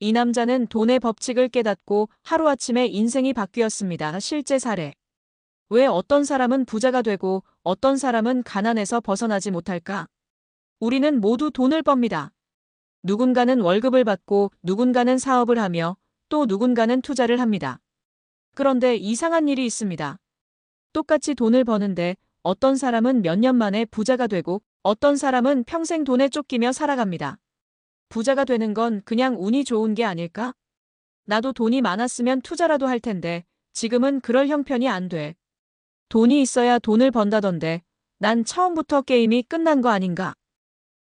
이 남자는 돈의 법칙을 깨닫고 하루아침에 인생이 바뀌었습니다. 실제 사례. 왜 어떤 사람은 부자가 되고 어떤 사람은 가난에서 벗어나지 못할까? 우리는 모두 돈을 멉니다. 누군가는 월급을 받고 누군가는 사업을 하며 또 누군가는 투자를 합니다. 그런데 이상한 일이 있습니다. 똑같이 돈을 버는데 어떤 사람은 몇 년 만에 부자가 되고 어떤 사람은 평생 돈에 쫓기며 살아갑니다. 부자가 되는 건 그냥 운이 좋은 게 아닐까? 나도 돈이 많았으면 투자라도 할 텐데 지금은 그럴 형편이 안 돼. 돈이 있어야 돈을 번다던데 난 처음부터 게임이 끝난 거 아닌가?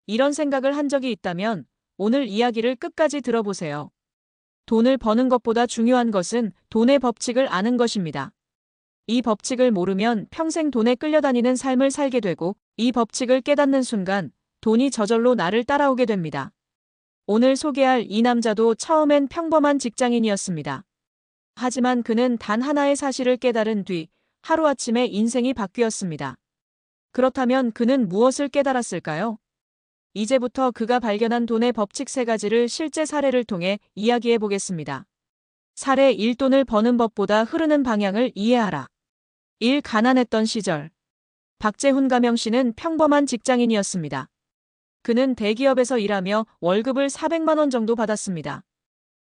이런 생각을 한 적이 있다면 오늘 이야기를 끝까지 들어보세요. 돈을 버는 것보다 중요한 것은 돈의 법칙을 아는 것입니다. 이 법칙을 모르면 평생 돈에 끌려다니는 삶을 살게 되고 이 법칙을 깨닫는 순간 돈이 저절로 나를 따라오게 됩니다. 오늘 소개할 이 남자도 처음엔 평범한 직장인이었습니다. 하지만 그는 단 하나의 사실을 깨달은 뒤 하루아침에 인생이 바뀌었습니다. 그렇다면 그는 무엇을 깨달았을까요? 이제부터 그가 발견한 돈의 법칙 3가지를 실제 사례를 통해 이야기해 보겠습니다. 사례 1. 돈을 버는 법보다 흐르는 방향을 이해하라. 1. 가난했던 시절. 박재훈 가명 씨는 평범한 직장인이었습니다. 그는 대기업에서 일하며 월급을 400만 원 정도 받았습니다.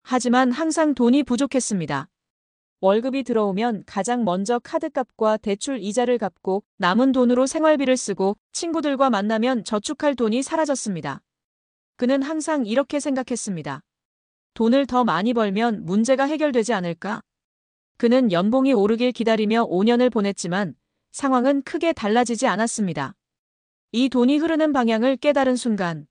하지만 항상 돈이 부족했습니다. 월급이 들어오면 가장 먼저 카드값과 대출 이자를 갚고 남은 돈으로 생활비를 쓰고 친구들과 만나면 저축할 돈이 사라졌습니다. 그는 항상 이렇게 생각했습니다. 돈을 더 많이 벌면 문제가 해결되지 않을까? 그는 연봉이 오르길 기다리며 5년을 보냈지만 상황은 크게 달라지지 않았습니다. 이 돈이 흐르는 방향을 깨달은 순간.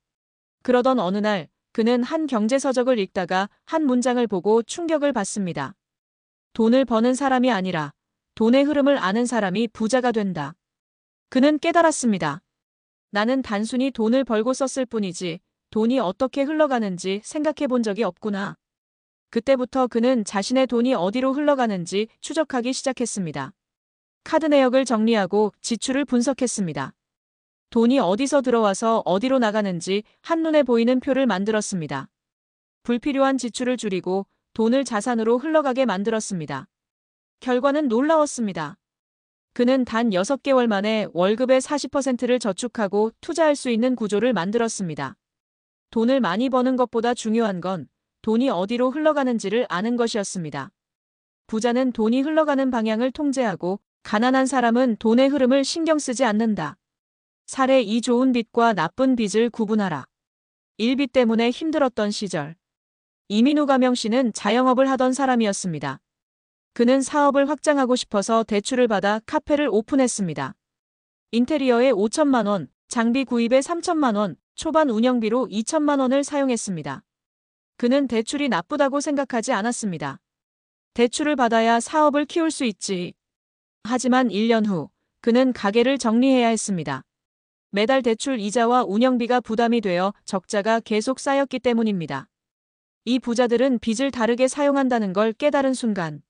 그러던 어느 날 그는 한 경제서적을 읽다가 한 문장을 보고 충격을 받습니다. 돈을 버는 사람이 아니라 돈의 흐름을 아는 사람이 부자가 된다. 그는 깨달았습니다. 나는 단순히 돈을 벌고 썼을 뿐이지 돈이 어떻게 흘러가는지 생각해 본 적이 없구나. 그때부터 그는 자신의 돈이 어디로 흘러가는지 추적하기 시작했습니다. 카드 내역을 정리하고 지출을 분석했습니다. 돈이 어디서 들어와서 어디로 나가는지 한눈에 보이는 표를 만들었습니다. 불필요한 지출을 줄이고 돈을 자산으로 흘러가게 만들었습니다. 결과는 놀라웠습니다. 그는 단 6개월 만에 월급의 40%를 저축하고 투자할 수 있는 구조를 만들었습니다. 돈을 많이 버는 것보다 중요한 건 돈이 어디로 흘러가는지를 아는 것이었습니다. 부자는 돈이 흘러가는 방향을 통제하고 가난한 사람은 돈의 흐름을 신경 쓰지 않는다. 사례 2. 좋은 빚과 나쁜 빚을 구분하라. 1빚 때문에 힘들었던 시절. 이민우 가명 씨는 자영업을 하던 사람이었습니다. 그는 사업을 확장하고 싶어서 대출을 받아 카페를 오픈했습니다. 인테리어에 5천만 원, 장비 구입에 3천만 원, 초반 운영비로 2천만 원을 사용했습니다. 그는 대출이 나쁘다고 생각하지 않았습니다. 대출을 받아야 사업을 키울 수 있지. 하지만 1년 후 그는 가게를 정리해야 했습니다. 매달 대출 이자와 운영비가 부담이 되어 적자가 계속 쌓였기 때문입니다. 이 부자들은 빚을 다르게 사용한다는 걸 깨달은 순간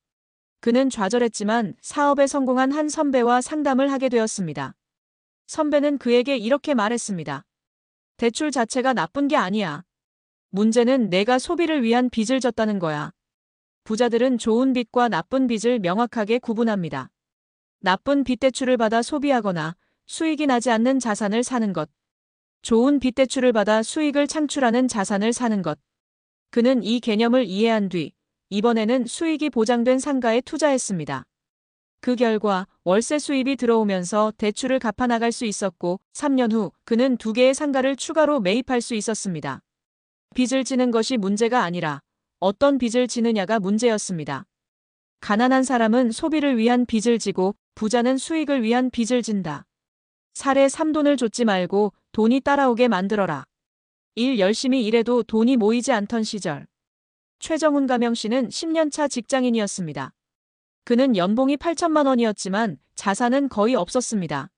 그는 좌절했지만 사업에 성공한 한 선배와 상담을 하게 되었습니다. 선배는 그에게 이렇게 말했습니다. 대출 자체가 나쁜 게 아니야. 문제는 내가 소비를 위한 빚을 졌다는 거야. 부자들은 좋은 빚과 나쁜 빚을 명확하게 구분합니다. 나쁜 빚 대출을 받아 소비하거나 수익이 나지 않는 자산을 사는 것. 좋은 빚 대출을 받아 수익을 창출하는 자산을 사는 것. 그는 이 개념을 이해한 뒤 이번에는 수익이 보장된 상가에 투자했습니다. 그 결과 월세 수입이 들어오면서 대출을 갚아나갈 수 있었고 3년 후 그는 2개의 상가를 추가로 매입할 수 있었습니다. 빚을 지는 것이 문제가 아니라 어떤 빚을 지느냐가 문제였습니다. 가난한 사람은 소비를 위한 빚을 지고 부자는 수익을 위한 빚을 진다. 사례 3. 돈을 줬지 말고 돈이 따라오게 만들어라. 일 열심히 일해도 돈이 모이지 않던 시절. 최정훈 가명 씨는 10년차 직장인이었습니다. 그는 연봉이 8천만 원이었지만 자산은 거의 없었습니다.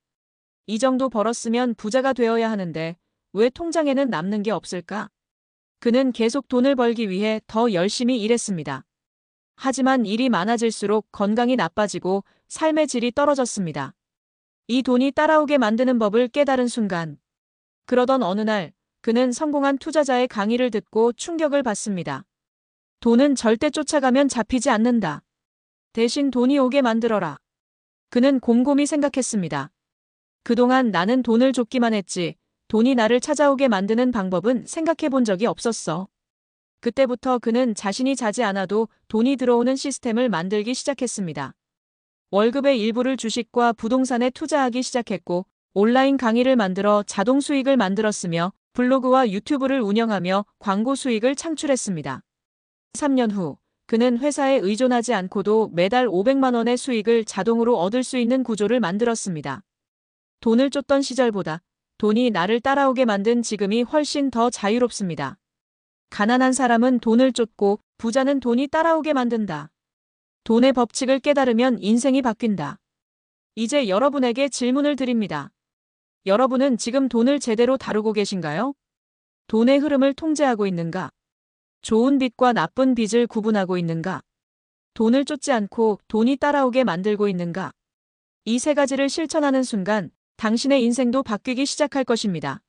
이 정도 벌었으면 부자가 되어야 하는데 왜 통장에는 남는 게 없을까? 그는 계속 돈을 벌기 위해 더 열심히 일했습니다. 하지만 일이 많아질수록 건강이 나빠지고 삶의 질이 떨어졌습니다. 이 돈이 따라오게 만드는 법을 깨달은 순간. 그러던 어느 날 그는 성공한 투자자의 강의를 듣고 충격을 받습니다. 돈은 절대 쫓아가면 잡히지 않는다. 대신 돈이 오게 만들어라. 그는 곰곰이 생각했습니다. 그동안 나는 돈을 쫓기만 했지, 돈이 나를 찾아오게 만드는 방법은 생각해 본 적이 없었어. 그때부터 그는 자신이 자지 않아도 돈이 들어오는 시스템을 만들기 시작했습니다. 월급의 일부를 주식과 부동산에 투자하기 시작했고, 온라인 강의를 만들어 자동 수익을 만들었으며, 블로그와 유튜브를 운영하며 광고 수익을 창출했습니다. 3년 후, 그는 회사에 의존하지 않고도 매달 500만 원의 수익을 자동으로 얻을 수 있는 구조를 만들었습니다. 돈을 쫓던 시절보다 돈이 나를 따라오게 만든 지금이 훨씬 더 자유롭습니다. 가난한 사람은 돈을 쫓고 부자는 돈이 따라오게 만든다. 돈의 법칙을 깨달으면 인생이 바뀐다. 이제 여러분에게 질문을 드립니다. 여러분은 지금 돈을 제대로 다루고 계신가요? 돈의 흐름을 통제하고 있는가? 좋은 빚과 나쁜 빚을 구분하고 있는가? 돈을 쫓지 않고 돈이 따라오게 만들고 있는가? 이 세 가지를 실천하는 순간 당신의 인생도 바뀌기 시작할 것입니다.